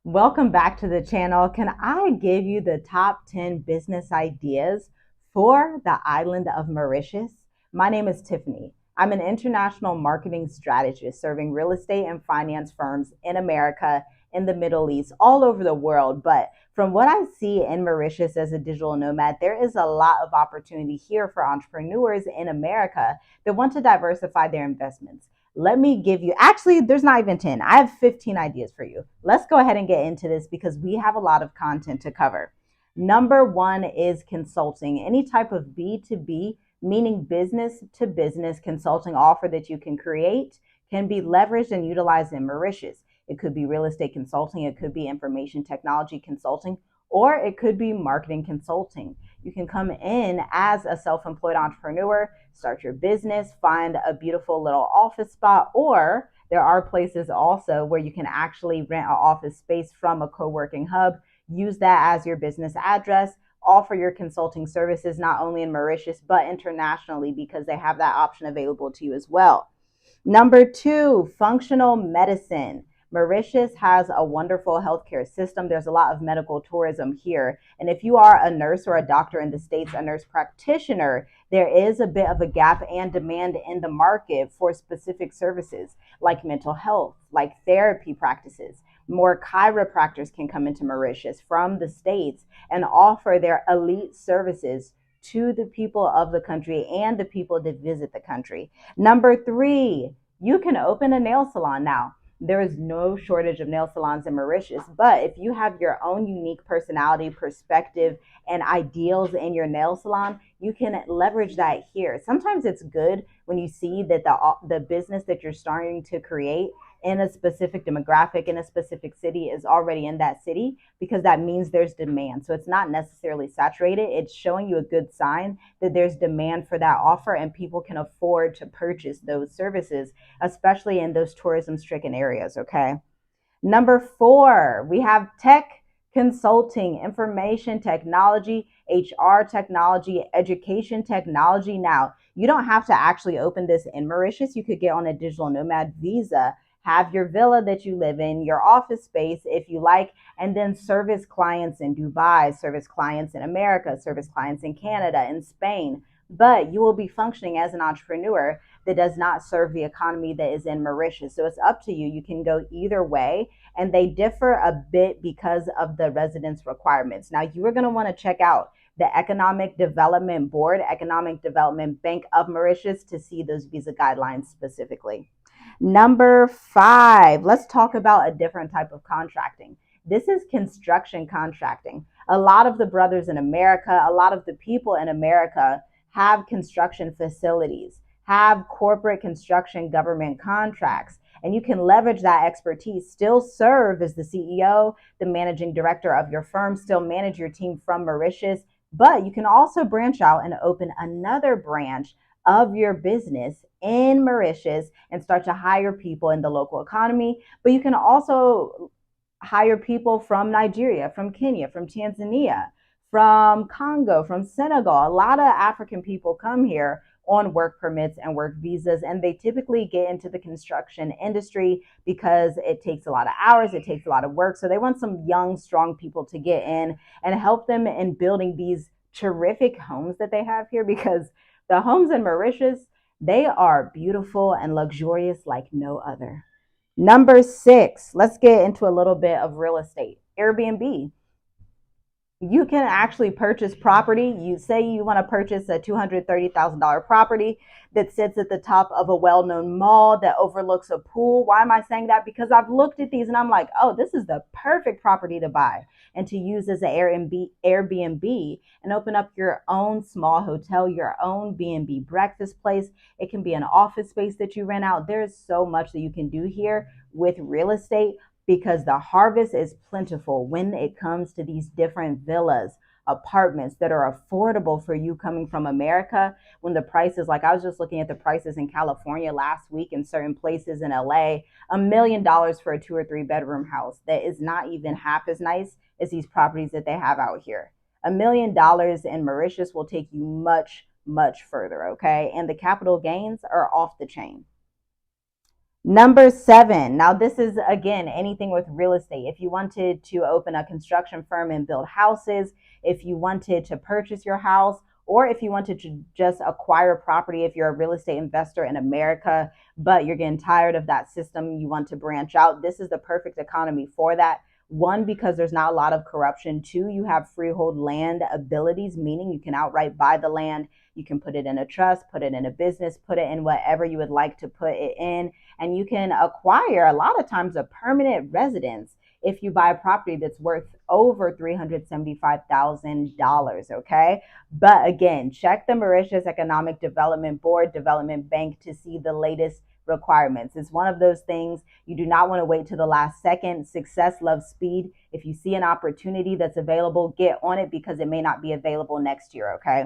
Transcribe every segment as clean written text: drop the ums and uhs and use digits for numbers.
Welcome back to the channel. Can I give you the top 10 business ideas for the island of Mauritius? My name is Tiffany. I'm an international marketing strategist serving real estate and finance firms in America, in the Middle East, all over the world. But from what I see in Mauritius as a digital nomad, there is a lot of opportunity here for entrepreneurs in America that want to diversify their investments. Let me give you, actually, there's not even 10. I have 15 ideas for you. Let's go ahead and get into this because we have a lot of content to cover. Number one is consulting. Any type of B2B, meaning business to business consulting offer that you can create can be leveraged and utilized in Mauritius. It could be real estate consulting, it could be information technology consulting, or it could be marketing consulting. You can come in as a self-employed entrepreneur, start your business, find a beautiful little office spot, or there are places also where you can actually rent an office space from a co-working hub, use that as your business address, offer your consulting services not only in Mauritius but internationally because they have that option available to you as well. Number two, functional medicine. Mauritius has a wonderful healthcare system. There's a lot of medical tourism here. And if you are a nurse or a doctor in the States, a nurse practitioner, there is a bit of a gap and demand in the market for specific services like mental health, like therapy practices. More chiropractors can come into Mauritius from the States and offer their elite services to the people of the country and the people that visit the country. Number three, you can open a nail salon now. There is no shortage of nail salons in Mauritius, but if you have your own unique personality, perspective, and ideals in your nail salon, you can leverage that here. Sometimes it's good when you see that the business that you're starting to create in a specific demographic in a specific city is already in that city because that means there's demand. So it's not necessarily saturated. It's showing you a good sign that there's demand for that offer and people can afford to purchase those services, especially in those tourism stricken areas. Okay. Number four, we have tech consulting, information technology, HR technology, education technology. Now, you don't have to actually open this in Mauritius. You could get on a digital nomad visa, have your villa that you live in, your office space if you like, and then service clients in Dubai, service clients in America, service clients in Canada, in Spain. But you will be functioning as an entrepreneur that does not serve the economy that is in Mauritius. So it's up to you. You can go either way, and they differ a bit because of the residence requirements. Now, you are going to want to check out the Economic Development Board, Economic Development Bank of Mauritius to see those visa guidelines specifically. Number five, let's talk about a different type of contracting. This is construction contracting. A lot of the brothers in America, a lot of the people in America have construction facilities, have corporate construction government contracts, and you can leverage that expertise, still serve as the CEO, the managing director of your firm, still manage your team from Mauritius, but you can also branch out and open another branch of your business in Mauritius and start to hire people in the local economy. But you can also hire people from Nigeria, from Kenya, from Tanzania, from Congo, from Senegal. A lot of African people come here on work permits and work visas, and they typically get into the construction industry because it takes a lot of hours, it takes a lot of work. So they want some young, strong people to get in and help them in building these terrific homes that they have here, because the homes in Mauritius, they are beautiful and luxurious like no other. Number six, let's get into a little bit of real estate. Airbnb. You can actually purchase property. You say you want to purchase a $230,000 property that sits at the top of a well-known mall that overlooks a pool. Why am I saying that? Because I've looked at these and I'm like, oh, this is the perfect property to buy and to use as an Airbnb and open up your own small hotel, your own B&B breakfast place. It can be an office space that you rent out. There's so much that you can do here with real estate, because the harvest is plentiful when it comes to these different villas, apartments that are affordable for you coming from America. When the prices, like I was just looking at the prices in California last week in certain places in LA, $1 million for a 2 or 3 bedroom house that is not even half as nice as these properties that they have out here. $1 million in Mauritius will take you much, much further, okay? And the capital gains are off the chain. Number seven. Now, this is again anything with real estate. If you wanted to open a construction firm and build houses, if you wanted to purchase your house, or if you wanted to just acquire property, if you're a real estate investor in America, but you're getting tired of that system, you want to branch out, this is the perfect economy for that. One, because there's not a lot of corruption. Two, you have freehold land abilities, meaning you can outright buy the land. You can put it in a trust, put it in a business, put it in whatever you would like to put it in, and you can acquire a lot of times a permanent residence if you buy a property that's worth over $375,000. Okay. But again, check the Mauritius Economic Development Board, Development Bank to see the latest requirements. It's one of those things you do not want to wait to the last second. Success loves speed. If you see an opportunity that's available, get on it because it may not be available next year. Okay.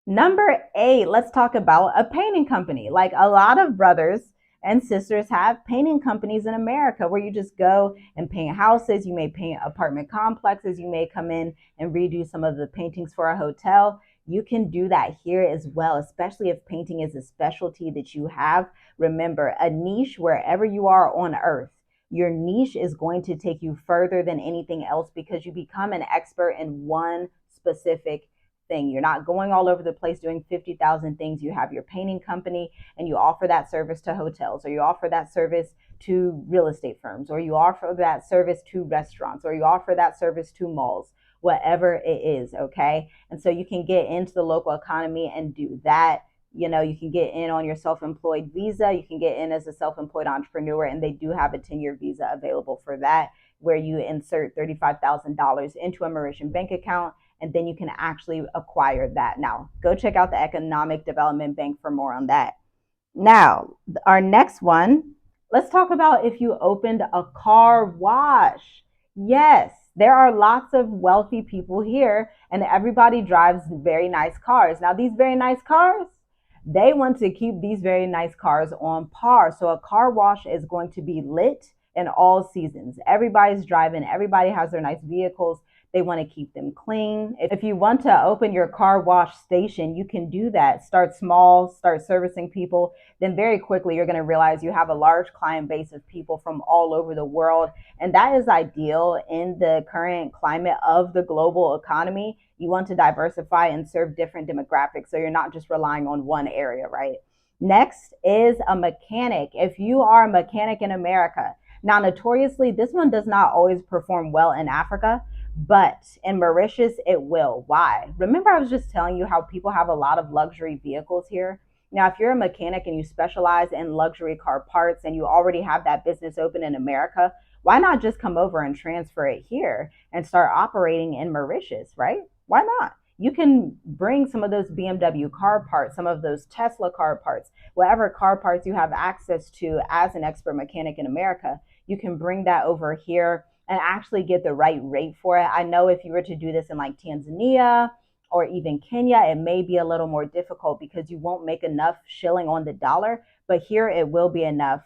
Number eight, let's talk about a painting company. Like a lot of brothers and sisters have painting companies in America where you just go and paint houses. You may paint apartment complexes. You may come in and redo some of the paintings for a hotel. You can do that here as well, especially if painting is a specialty that you have. Remember, a niche wherever you are on earth, your niche is going to take you further than anything else because you become an expert in one specific thing. You're not going all over the place doing 50,000 things. You have your painting company and you offer that service to hotels, or you offer that service to real estate firms, or you offer that service to restaurants, or you offer that service to malls, whatever it is. Okay. And so you can get into the local economy and do that. You can get in on your self-employed visa. You can get in as a self-employed entrepreneur, and they do have a 10-year visa available for that, where you insert $35,000 into a Mauritian bank account, and then you can actually acquire that. Now, go check out the Economic Development Bank for more on that. Now, our next one, let's talk about if you opened a car wash. Yes, there are lots of wealthy people here, and everybody drives very nice cars. Now, these very nice cars, they want to keep these very nice cars on par. So a car wash is going to be lit in all seasons. Everybody's driving, everybody has their nice vehicles. They want to keep them clean. If you want to open your car wash station, you can do that. Start small, start servicing people. Then very quickly, you're going to realize you have a large client base of people from all over the world. And that is ideal in the current climate of the global economy. You want to diversify and serve different demographics, so you're not just relying on one area, right? Next is a mechanic. If you are a mechanic in America, now notoriously, this one does not always perform well in Africa, but in Mauritius, it will. Why? Remember, I was just telling you how people have a lot of luxury vehicles here. Now, if you're a mechanic and you specialize in luxury car parts and you already have that business open in America, why not just come over and transfer it here and start operating in Mauritius, right? Why not? You can bring some of those BMW car parts, some of those Tesla car parts, whatever car parts you have access to as an expert mechanic in America, you can bring that over here and actually get the right rate for it. I know if you were to do this in like Tanzania or even Kenya, it may be a little more difficult because you won't make enough shilling on the dollar, but here it will be enough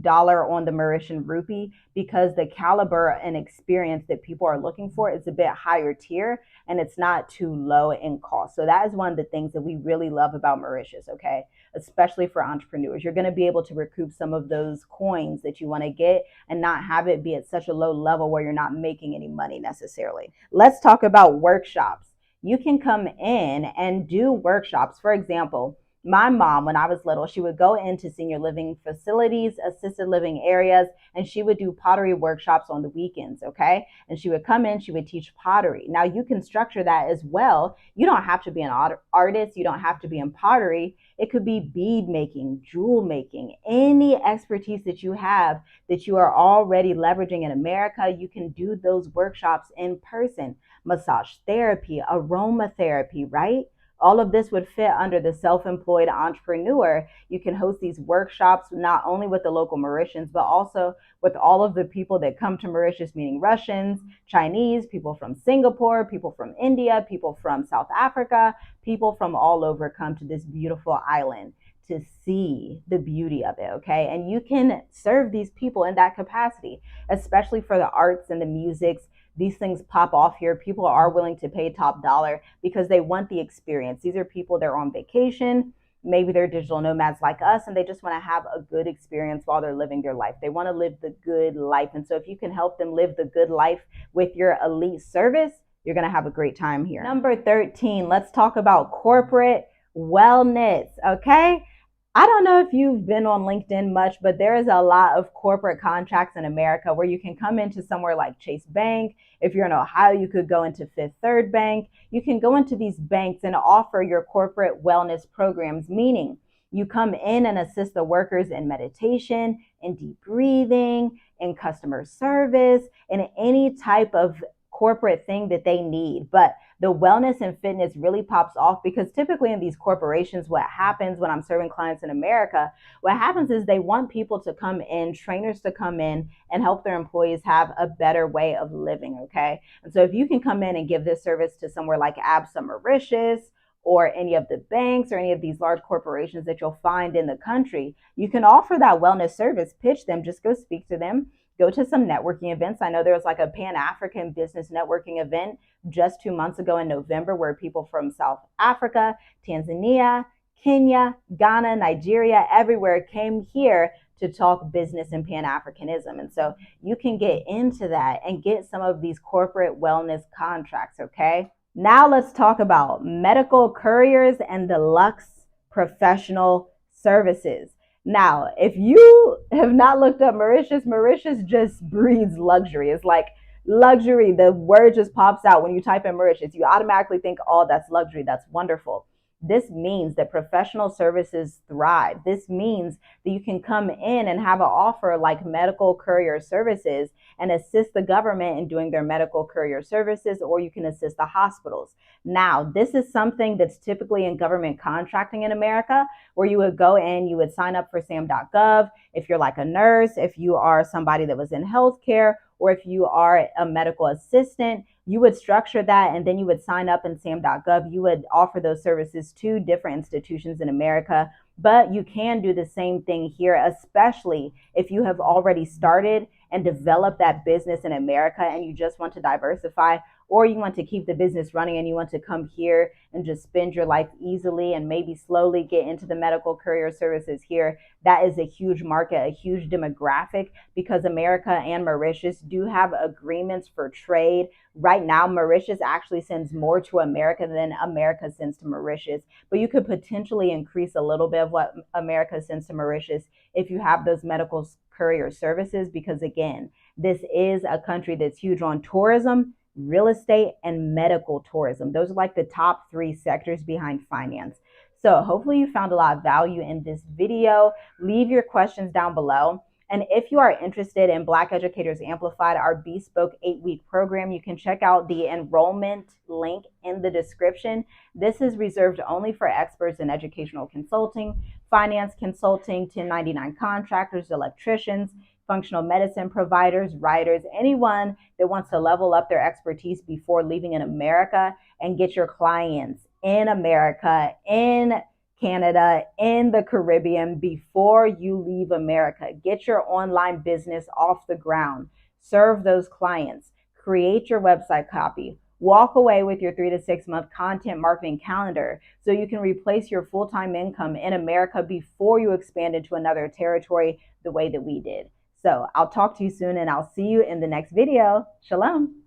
dollar on the Mauritian rupee because the caliber and experience that people are looking for is a bit higher tier and it's not too low in cost. So that is one of the things that we really love about Mauritius, okay? Especially for entrepreneurs. You're going to be able to recoup some of those coins that you want to get and not have it be at such a low level where you're not making any money necessarily. Let's talk about workshops. You can come in and do workshops. For example, my mom, when I was little, she would go into senior living facilities, assisted living areas, and she would do pottery workshops on the weekends, okay? And she would come in, she would teach pottery. Now, you can structure that as well. You don't have to be an artist. You don't have to be in pottery. It could be bead making, jewel making, any expertise that you have that you are already leveraging in America. You can do those workshops in person. Massage therapy, aromatherapy, right? All of this would fit under the self-employed entrepreneur. You can host these workshops not only with the local Mauritians, but also with all of the people that come to Mauritius, meaning Russians, Chinese, people from Singapore, people from India, people from South Africa, people from all over come to this beautiful island to see the beauty of it, okay? And you can serve these people in that capacity, especially for the arts and the musics. These things pop off here. People are willing to pay top dollar because they want the experience. These are people, they're on vacation. maybe they're digital nomads like us, and they just want to have a good experience while they're living their life. They want to live the good life. And so if you can help them live the good life with your elite service, you're going to have a great time here. Number 13, let's talk about corporate wellness. Okay. I don't know if you've been on LinkedIn much, but there is a lot of corporate contracts in America where you can come into somewhere like Chase Bank. If you're in Ohio, you could go into Fifth Third Bank. You can go into these banks and offer your corporate wellness programs, meaning you come in and assist the workers in meditation, in deep breathing, in customer service, in any type of corporate thing that they need. But the wellness and fitness really pops off because typically in these corporations, what happens when I'm serving clients in America, what happens is they want people to come in, trainers to come in and help their employees have a better way of living, okay? And so if you can come in and give this service to somewhere like INSTA Mauritius, or any of the banks or any of these large corporations that you'll find in the country, you can offer that wellness service, pitch them, just go speak to them. Go to some networking events. I know there was like a Pan-African business networking event just 2 months ago in November where people from South Africa, Tanzania, Kenya, Ghana, Nigeria, everywhere came here to talk business and Pan-Africanism. And so you can get into that and get some of these corporate wellness contracts, okay? Now let's talk about medical couriers and deluxe professional services. Now, if you have not looked up Mauritius, Mauritius just breeds luxury. It's like luxury. The word just pops out when you type in Mauritius. You automatically think, oh, that's luxury. That's wonderful. This means that professional services thrive. This means that you can come in and have an offer like medical courier services and assist the government in doing their medical courier services, or you can assist the hospitals. Now, this is something that's typically in government contracting in America, where you would go in, you would sign up for SAM.gov. If you're like a nurse, if you are somebody that was in healthcare, or if you are a medical assistant, you would structure that and then you would sign up in SAM.gov. You would offer those services to different institutions in America, but you can do the same thing here, especially if you have already started and developed that business in America and you just want to diversify, or you want to keep the business running and you want to come here and just spend your life easily and maybe slowly get into the medical courier services here. That is a huge market, a huge demographic, because America and Mauritius do have agreements for trade. Right now, Mauritius actually sends more to America than America sends to Mauritius, but you could potentially increase a little bit of what America sends to Mauritius if you have those medical courier services, because again, this is a country that's huge on tourism, real estate, and medical tourism. Those are like the top 3 sectors behind finance. So hopefully you found a lot of value in this video. Leave your questions down below. And if you are interested in Black Educators Amplified, our bespoke 8-week program, you can check out the enrollment link in the description. This is reserved only for experts in educational consulting, finance consulting, 1099 contractors, electricians, functional medicine providers, writers, anyone that wants to level up their expertise before leaving in America and get your clients in America, in Canada, in the Caribbean before you leave America. Get your online business off the ground. Serve those clients. Create your website copy. Walk away with your 3 to 6 month content marketing calendar so you can replace your full-time income in America before you expand into another territory the way that we did. So I'll talk to you soon and I'll see you in the next video. Shalom.